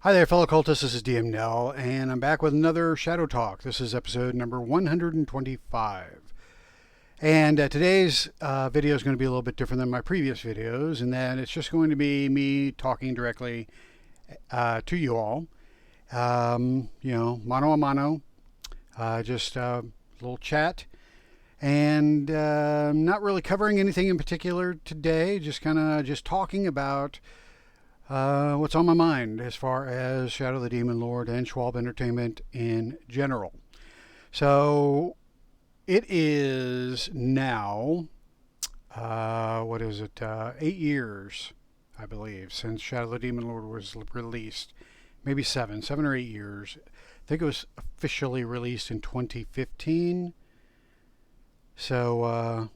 Hi there, fellow cultists. This is DM Nell, and I'm back with another Shadow Talk. This is episode number 125. And today's video is going to be a little bit different than my previous videos in that it's just going to be me talking directly to you all. Mano a mano, just a little chat. And not really covering anything in particular today, just kind of just talking about what's on my mind as far as Shadow the Demon Lord and Schwab Entertainment in general. So it is now, 8 years, I believe, since Shadow the Demon Lord was released. Maybe 7 or 8 years. I think it was officially released in 2015. So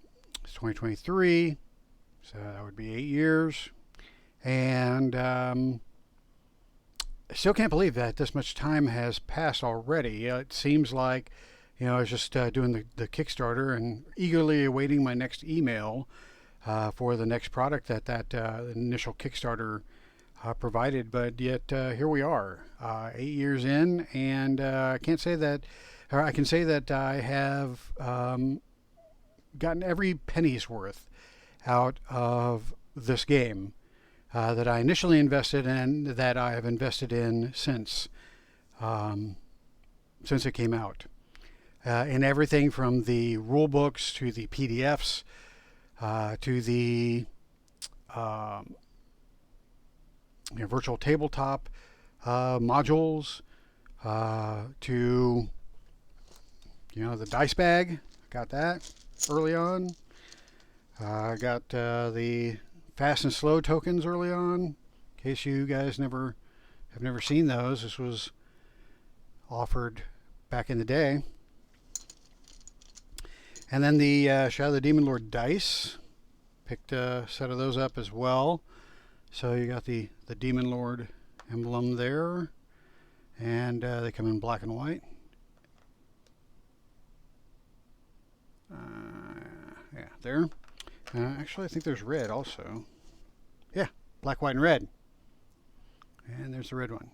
it's 2023. So that would be 8 years. And I still can't believe that this much time has passed already. It seems like, I was just doing the Kickstarter and eagerly awaiting my next email for the next product that initial Kickstarter provided. But yet here we are, 8 years in, and I can say that I have gotten every penny's worth out of this game. That I initially invested in, that I have invested in since it came out. In everything from the rule books to the PDFs to the virtual tabletop modules to the dice bag. Got that early on. I got the fast and slow tokens early on. In case you guys have never seen those, this was offered back in the day. And then the Shadow the Demon Lord dice. Picked a set of those up as well. So you got the Demon Lord emblem there. And they come in black and white. Yeah, there. Actually, I think there's red also. Yeah, black, white, and red. And there's the red one.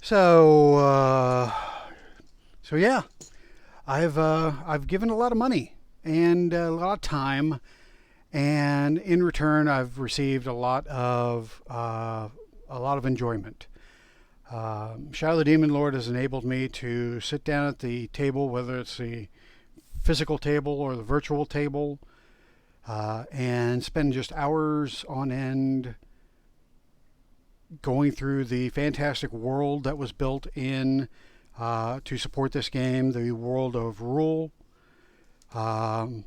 So yeah, I've given a lot of money and a lot of time, and in return, I've received a lot of enjoyment. Shadow the Demon Lord has enabled me to sit down at the table, whether it's the physical table or the virtual table, and spend just hours on end going through the fantastic world that was built in to support this game, the world of Rule, the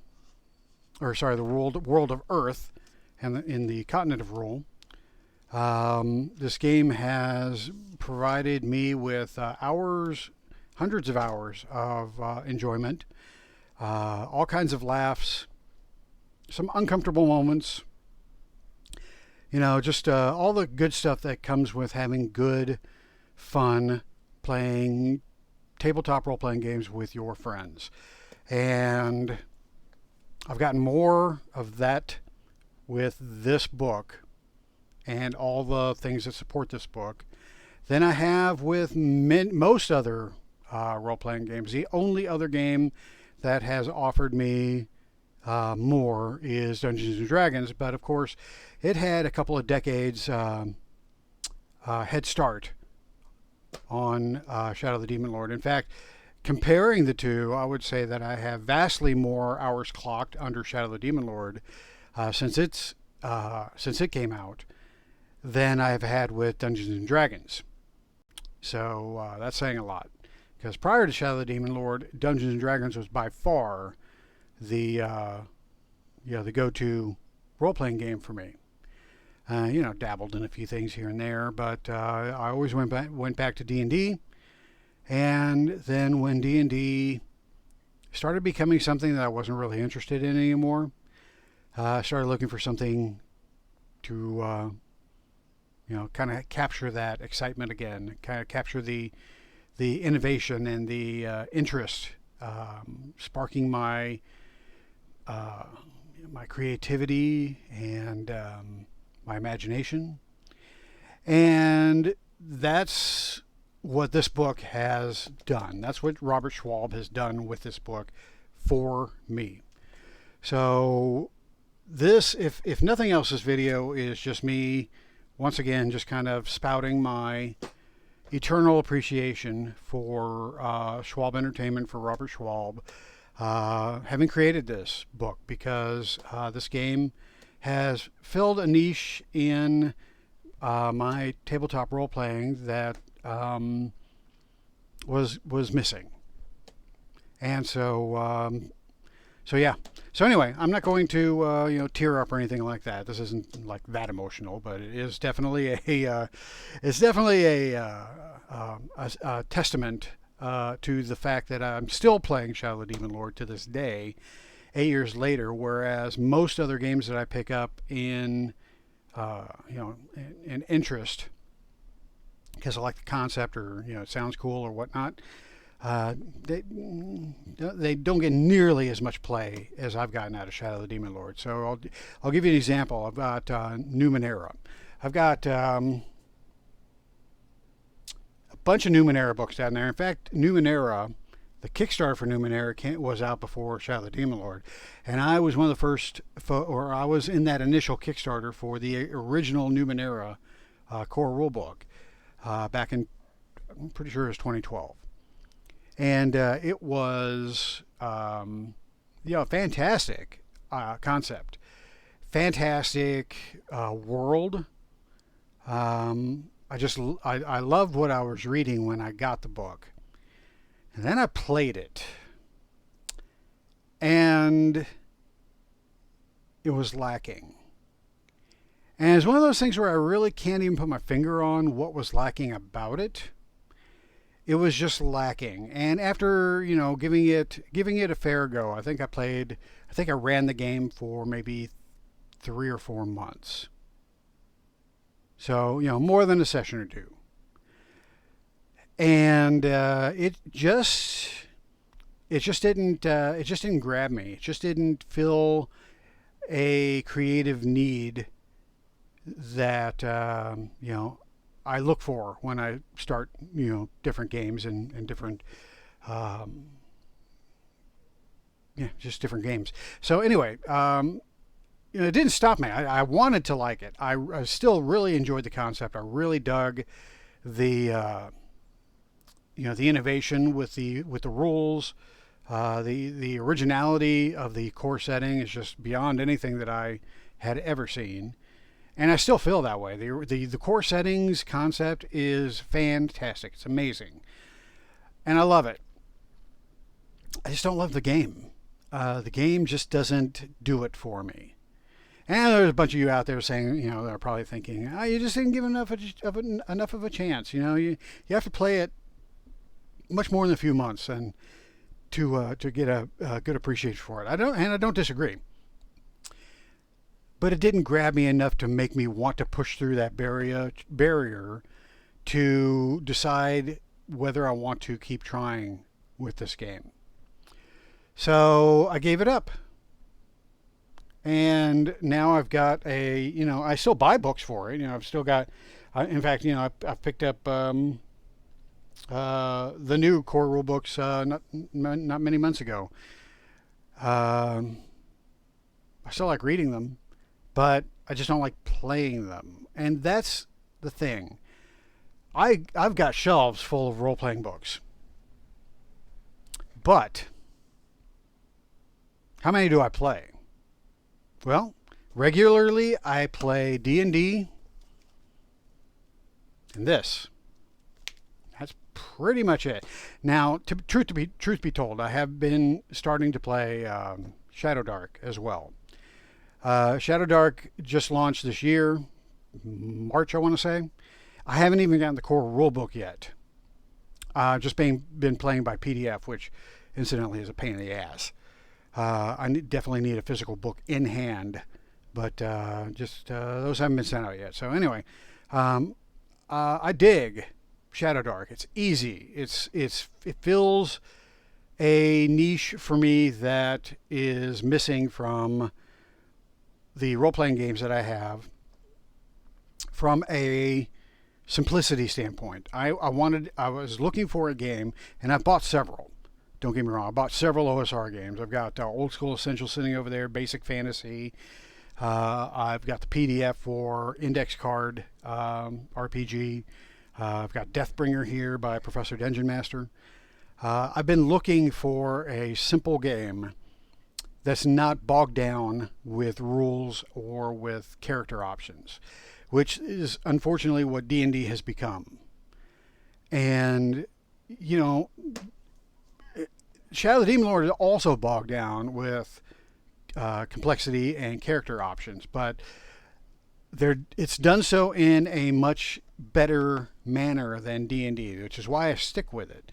world of Earth, and in the continent of Rule. This game has provided me with hundreds of hours of enjoyment. All kinds of laughs, some uncomfortable moments, just all the good stuff that comes with having good, fun, playing tabletop role-playing games with your friends. And I've gotten more of that with this book and all the things that support this book than I have with most other role-playing games. The only other game that has offered me more is Dungeons and Dragons, but of course it had a couple of decades head start on Shadow the Demon Lord. In fact, comparing the two, I would say that I have vastly more hours clocked under Shadow the Demon Lord since it came out than I've had with Dungeons and Dragons. So that's saying a lot. Because prior to Shadow the Demon Lord, Dungeons and Dragons was by far the go-to role-playing game for me. Dabbled in a few things here and there, but I always went back to D&D. And then when D&D started becoming something that I wasn't really interested in anymore, I started looking for something to kind of capture that excitement again, kind of capture the innovation and the interest, sparking my creativity and my imagination. And that's what this book has done. That's what Robert Schwalb has done with this book for me. So this, if nothing else, this video is just me once again just kind of spouting my eternal appreciation for Schwalb Entertainment, for Robert Schwalb, having created this book, because this game has filled a niche in my tabletop role playing that was missing. And so yeah. So anyway, I'm not going to tear up or anything like that. This isn't like that emotional, but it is definitely a testament to the fact that I'm still playing Shadow of the Demon Lord to this day, 8 years later. Whereas most other games that I pick up in in interest, because I like the concept, or it sounds cool or whatnot, they don't get nearly as much play as I've gotten out of Shadow of the Demon Lord. So I'll give you an example. I've got Numenera. I've got a bunch of Numenera books down there. In fact, Numenera, the Kickstarter for Numenera was out before Shadow of the Demon Lord, and I was one of the first, or I was in that initial Kickstarter for the original Numenera core rulebook back in, I'm pretty sure it was 2012. And it was, fantastic concept, fantastic world. I loved what I was reading when I got the book, and then I played it, and it was lacking. And it's one of those things where I really can't even put my finger on what was lacking about it. It was just lacking. And after, giving it a fair go, I think I ran the game for maybe 3 or 4 months. So, more than a session or two. And it just didn't grab me. It just didn't fill a creative need that I look for when I start different games and different just different games. So anyway, it didn't stop me. I wanted to like it. I still really enjoyed the concept. I really dug the the innovation with the rules. The originality of the core setting is just beyond anything that I had ever seen. And I still feel that way. The core settings concept is fantastic. It's amazing. And I love it. I just don't love the game. The game just doesn't do it for me. And there's a bunch of you out there saying, they're probably thinking, you just didn't give enough of a chance. You have to play it much more than a few months and to get a good appreciation for it. I don't disagree. But it didn't grab me enough to make me want to push through that barrier to decide whether I want to keep trying with this game. So I gave it up. And now I've got I still buy books for it. I've still got, in fact, I've picked up the new core rule books not many months ago. I still like reading them, but I just don't like playing them. And that's the thing. I've got shelves full of role-playing books. But how many do I play? Well, regularly I play D&D and this. That's pretty much it. Now, truth be told, I have been starting to play Shadow Dark as well. Shadow Dark just launched this year, March, I want to say. I haven't even gotten the core rulebook yet. Just been playing by PDF, which incidentally is a pain in the ass. I definitely need a physical book in hand, but those haven't been sent out yet. So anyway, I dig Shadow Dark. It's easy. It fills a niche for me that is missing from the role-playing games that I have, from a simplicity standpoint. I was looking for a game, and I've bought several. Don't get me wrong, I bought several OSR games. I've got Old School Essential sitting over there, Basic Fantasy. I've got the PDF for Index Card RPG. I've got Deathbringer here by Professor Dungeon Master. I've been looking for a simple game that's not bogged down with rules or with character options, which is unfortunately what D&D has become. And, you know, Shadow the Demon Lord is also bogged down with complexity and character options, but it's done so in a much better manner than D&D, which is why I stick with it.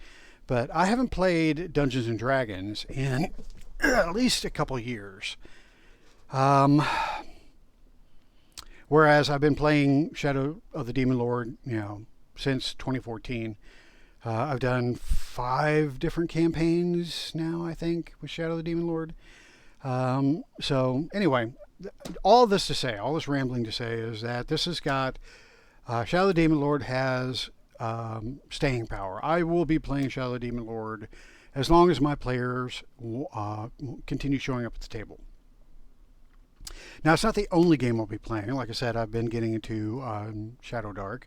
But I haven't played Dungeons and Dragons in at least a couple years. Whereas I've been playing Shadow of the Demon Lord, since 2014. I've done 5 different campaigns now, I think, with Shadow of the Demon Lord. So anyway, all this rambling to say is that this has got, Shadow of the Demon Lord has staying power. I will be playing Shadow of the Demon Lord as long as my players continue showing up at the table. Now, it's not the only game I'll be playing. Like I said, I've been getting into Shadow Dark.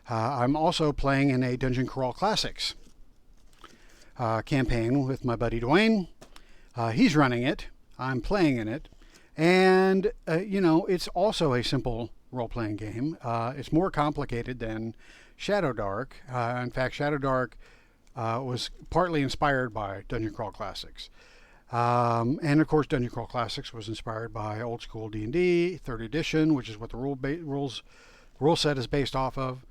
I'm also playing in a Dungeon Crawl Classics campaign with my buddy Dwayne. He's running it. I'm playing in it. And, it's also a simple role-playing game. It's more complicated than Shadow Dark. In fact, Shadow Dark was partly inspired by Dungeon Crawl Classics. And of course, Dungeon Crawl Classics was inspired by Old School D&D, 3rd edition, which is what the rule set is based off of,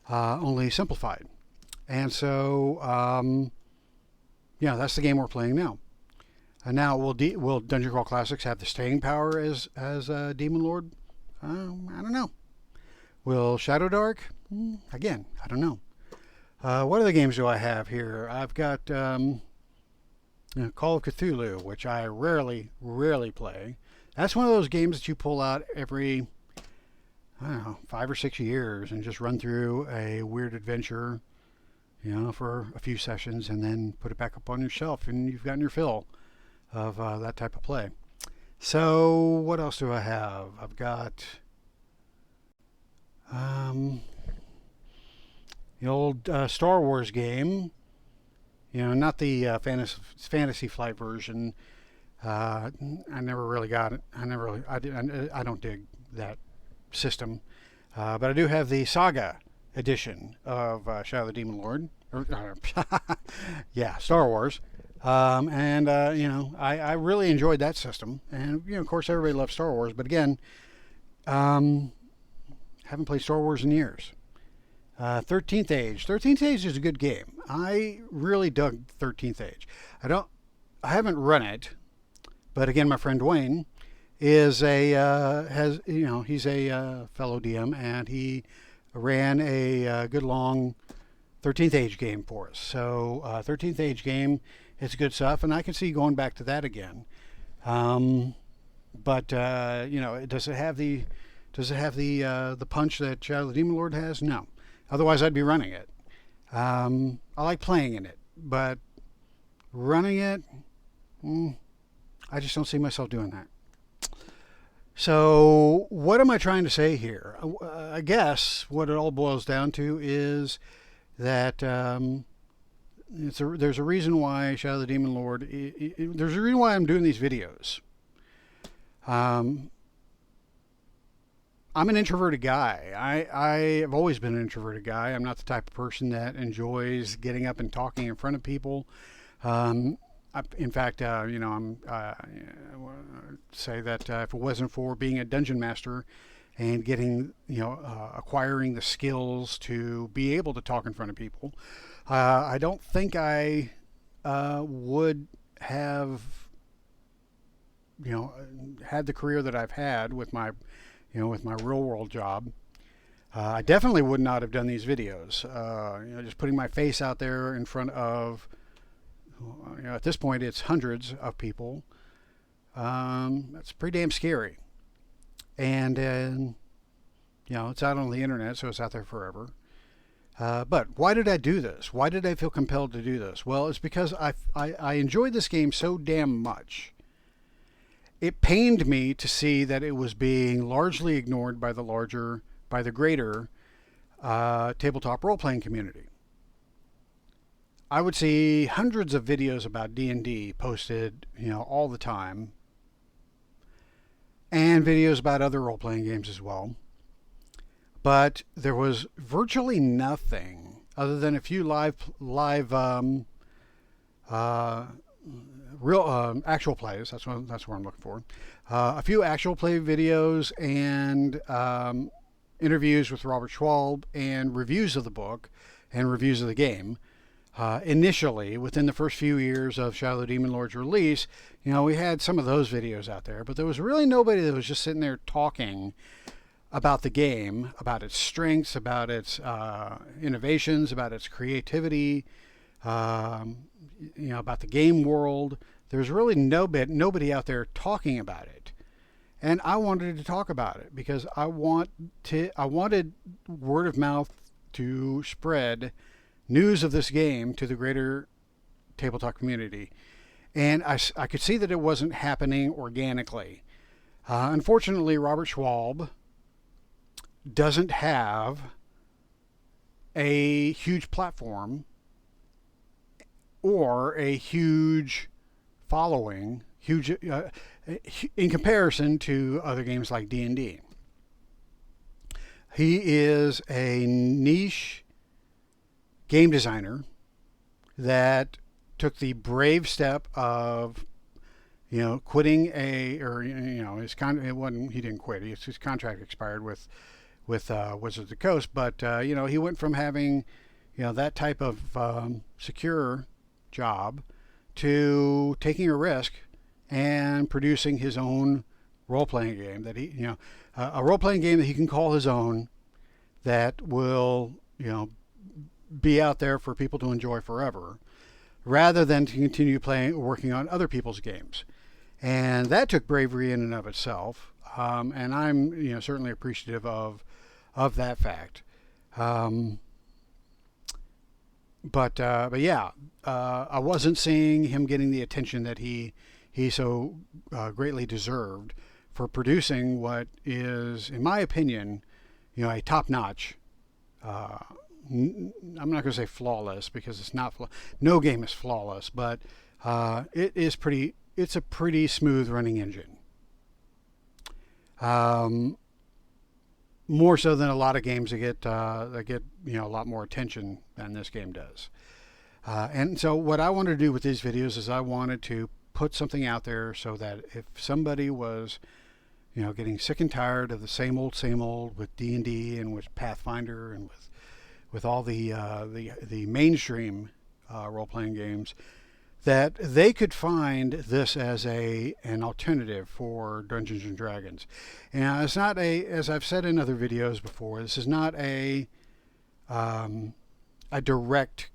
only simplified. And so, that's the game we're playing now. And now, will Dungeon Crawl Classics have the staying power as Demon Lord? I don't know. Will Shadow Dark? Again, I don't know. What other games do I have here? I've got Call of Cthulhu, which I rarely play. That's one of those games that you pull out every, 5 or 6 years and just run through a weird adventure, for a few sessions and then put it back up on your shelf and you've gotten your fill of that type of play. So what else do I have? I've got the old Star Wars game, not the Fantasy Flight version. I never really got it. I don't dig that system. But I do have the Saga edition of Shadow of the Demon Lord. Star Wars. I really enjoyed that system. And, of course, everybody loves Star Wars. But again, haven't played Star Wars in years. 13th Age. 13th Age is a good game. I really dug 13th Age. I haven't run it, but again, my friend Dwayne is he's a fellow DM, and he ran a good long 13th Age game for us. So 13th Age game, it's good stuff, and I can see going back to that again. But does it have the punch that Shadow of the Demon Lord has? No. Otherwise, I'd be running it. I like playing in it, but running it, I just don't see myself doing that. So, what am I trying to say here? I guess what it all boils down to is that there's a reason why Shadow of the Demon Lord. There's a reason why I'm doing these videos. I'm an introverted guy. I have always been an introverted guy. I'm not the type of person that enjoys getting up and talking in front of people. In fact, I'm say that if it wasn't for being a dungeon master and getting, acquiring the skills to be able to talk in front of people, I don't think I would have, had the career that I've had with my real world job. I definitely would not have done these videos. Just putting my face out there in front of, at this point it's hundreds of people. That's pretty damn scary. And it's out on the internet, so it's out there forever. But why did I do this? Why did I feel compelled to do this? Well, it's because I enjoyed this game so damn much. It pained me to see that it was being largely ignored by the greater tabletop role-playing community. I would see hundreds of videos about D&D posted, all the time, and videos about other role-playing games as well. But there was virtually nothing other than a few live real actual plays. That's what I'm looking for. A few actual play videos and interviews with Robert Schwalb and reviews of the book and reviews of the game. Initially, within the first few years of Shadow of the Demon Lord's release, we had some of those videos out there, but there was really nobody that was just sitting there talking about the game, about its strengths, about its innovations, about its creativity, about the game world. There's really nobody out there talking about it. And I wanted to talk about it because I wanted word of mouth to spread news of this game to the greater tabletop community. And I could see that it wasn't happening organically. Unfortunately, Robert Schwalb doesn't have a huge platform or a huge following, in comparison to other games like D&D. He is a niche game designer that took the brave step of quitting his he didn't quit. His contract expired with Wizards of the Coast, but he went from having that type of secure job to taking a risk and producing his own role-playing game that a role-playing game that he can call his own, that will be out there for people to enjoy forever, rather than to continue working on other people's games. And that took bravery in and of itself, and I'm certainly appreciative of that fact. But yeah, I wasn't seeing him getting the attention that he so greatly deserved for producing what is, in my opinion, a top-notch. I'm not going to say flawless, because it's not. No game is flawless, but it is pretty. It's a pretty smooth running engine. More so than a lot of games that get a lot more attention than this game does. And so what I wanted to do with these videos is I wanted to put something out there so that if somebody was getting sick and tired of the same old with D&D and with Pathfinder and with all the mainstream role-playing games, that they could find this as an alternative for Dungeons and Dragons. And it's not as I've said in other videos before, this is not a direct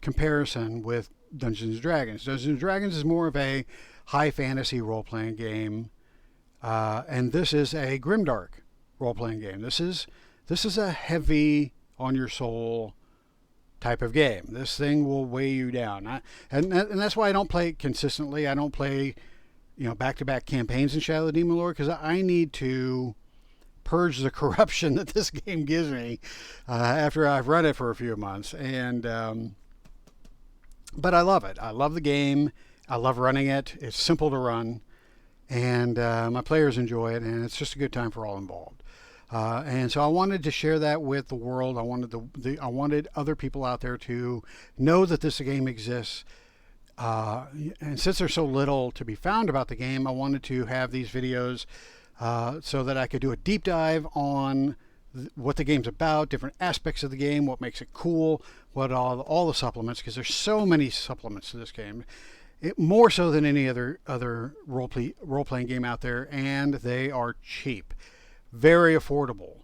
comparison with Dungeons and Dragons. Dungeons and Dragons is more of a high fantasy role-playing game, and this is a grimdark role-playing game. This is a heavy on your soul type of game. This thing will weigh you down, and that's why I don't play it consistently. I don't play back-to-back campaigns in Shadow of the Demon Lord, because I need to purge the corruption that this game gives me after I've run it for a few months. And but I love it. I love the game. I love running it. It's simple to run, and my players enjoy it, and it's just a good time for all involved. And so I wanted to share that with the world. I wanted other people out there to know that this game exists. And since there's so little to be found about the game, I wanted to have these videos so that I could do a deep dive on what the game's about, different aspects of the game, what makes it cool, what all the supplements, because there's so many supplements to this game. More so than any other role-playing game out there, and they are cheap. Very affordable.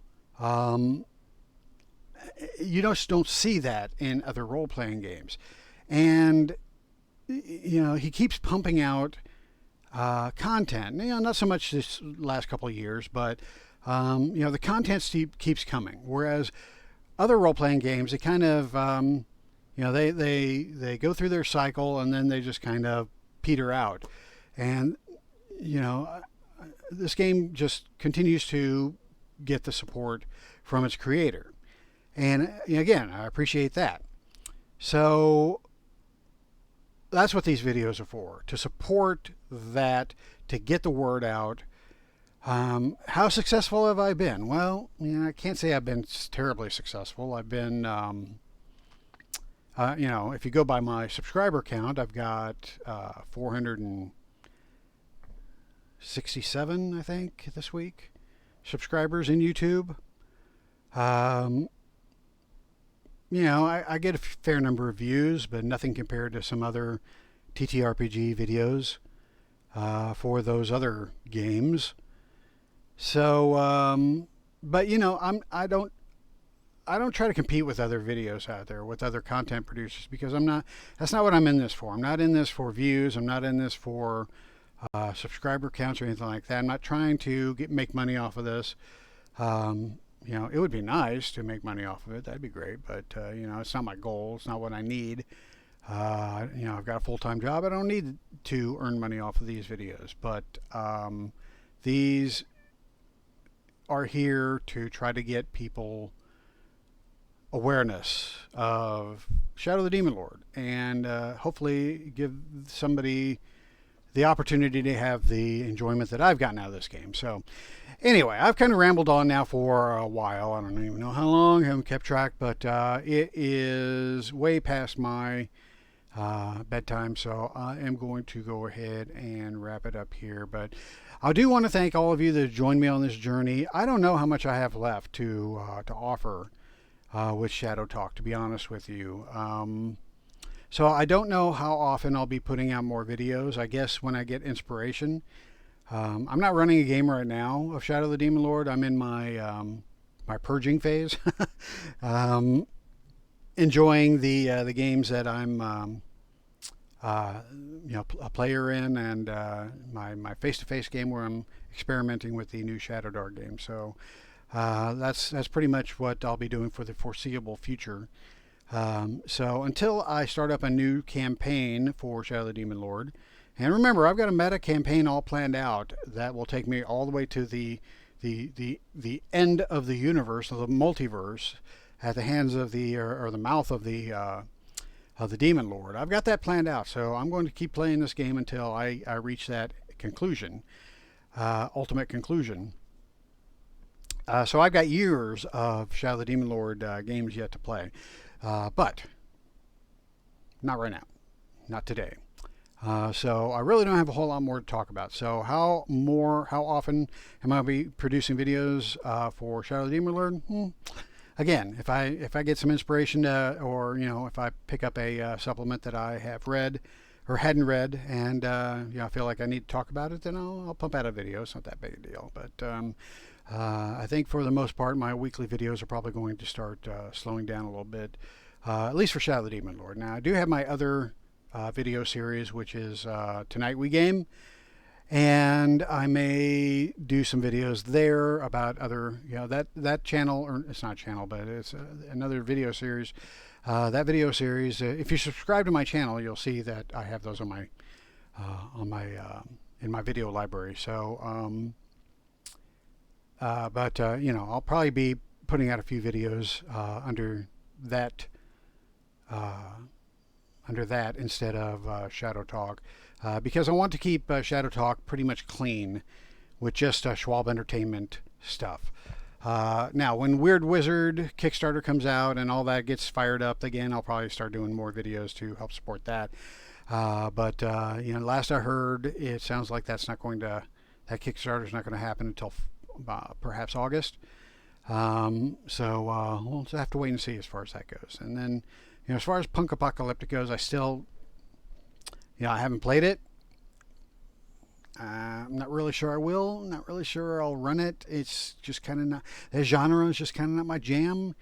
You just don't see that in other role-playing games. And he keeps pumping out content. Not so much this last couple of years, but the content keeps coming. Whereas other role-playing games, they kind of, they go through their cycle and then they just kind of peter out. And, you know, this game just continues to get the support from its creator. And again, I appreciate that. So that's what these videos are for, to support that, to get the word out. How successful have I been? Well, I can't say I've been terribly successful. I've been, if you go by my subscriber count, I've got 467, I think, this week, subscribers in YouTube. I get a fair number of views, but nothing compared to some other TTRPG videos for those other games. So, but I don't try to compete with other videos out there, with other content producers, because that's not what I'm in this for. I'm not in this for views. I'm not in this for subscriber counts or anything like that. I'm not trying to make money off of this. It would be nice to make money off of it. That'd be great. But, it's not my goal. It's not what I need. I've got a full-time job. I don't need to earn money off of these videos. But these are here to try to get people awareness of Shadow the Demon Lord, and hopefully give somebody the opportunity to have the enjoyment that I've gotten out of this game. So anyway, I've kind of rambled on now for a while. I don't even know how long. I haven't kept track, but it is way past my bedtime, so I am going to go ahead and wrap it up here. But I do want to thank all of you that joined me on this journey. I don't know how much I have left to offer with Shadow Talk, to be honest with you. So I don't know how often I'll be putting out more videos. I guess when I get inspiration. I'm not running a game right now of Shadow the Demon Lord. I'm in my my purging phase, enjoying the games that I'm a player in, and my face-to-face game where I'm experimenting with the new Shadow Dark game. So that's pretty much what I'll be doing for the foreseeable future. So until I start up a new campaign for Shadow the Demon Lord, and remember, I've got a meta campaign all planned out that will take me all the way to the end of the universe, of the multiverse, at the hands of or the mouth of the Demon Lord. I've got that planned out, so I'm going to keep playing this game until I reach that conclusion, ultimate conclusion. So I've got years of Shadow the Demon Lord games yet to play, but not right now, not today. So I really don't have a whole lot more to talk about. So how often am I going to be producing videos for Shadow the Demon Lord? Again, if I get some inspiration, or if I pick up a supplement that I have read or hadn't read, and I feel like I need to talk about it, then I'll pump out a video. It's not that big a deal, but I think for the most part, my weekly videos are probably going to start slowing down a little bit, at least for Shadow the Demon Lord. Now I do have my other video series, which is Tonight We Game, and I may do some videos there about other, that channel, or it's not a channel, but it's another video series. That video series, if you subscribe to my channel, you'll see that I have those on my in my video library. So I'll probably be putting out a few videos under that instead of Shadow Talk, because I want to keep Shadow Talk pretty much clean with just Schwab Entertainment stuff. Now, when Weird Wizard Kickstarter comes out and all that gets fired up again, I'll probably start doing more videos to help support that. But last I heard, it sounds like that Kickstarter is not going to happen until perhaps August. So we'll just have to wait and see as far as that goes. And then, as far as Punk Apocalyptic goes, I still, I haven't played it. I'm not really sure I will. Not really sure I'll run it. It's just kind of not, the genre is just kind of not my jam.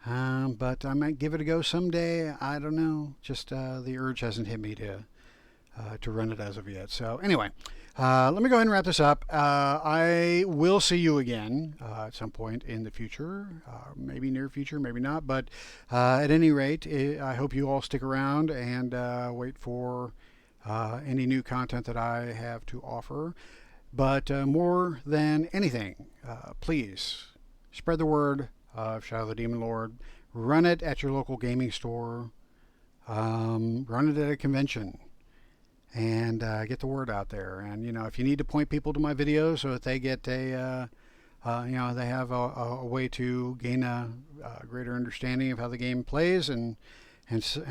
But I might give it a go someday. I don't know. Just the urge hasn't hit me to run it as of yet. So anyway, Let me go ahead and wrap this up. I will see you again at some point in the future, maybe near future, maybe not. But at any rate, I hope you all stick around and wait for any new content that I have to offer. But more than anything, please spread the word of Shadow the Demon Lord. Run it at your local gaming store. Run it at a convention. And get the word out there. And if you need to point people to my videos so that they get they have a way to gain a greater understanding of how the game plays and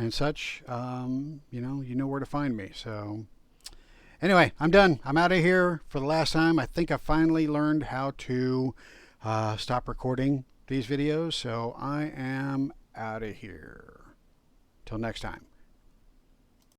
such. You know where to find me. So anyway, I'm done. I'm out of here for the last time. I think I finally learned how to stop recording these videos. So I am out of here. Till next time.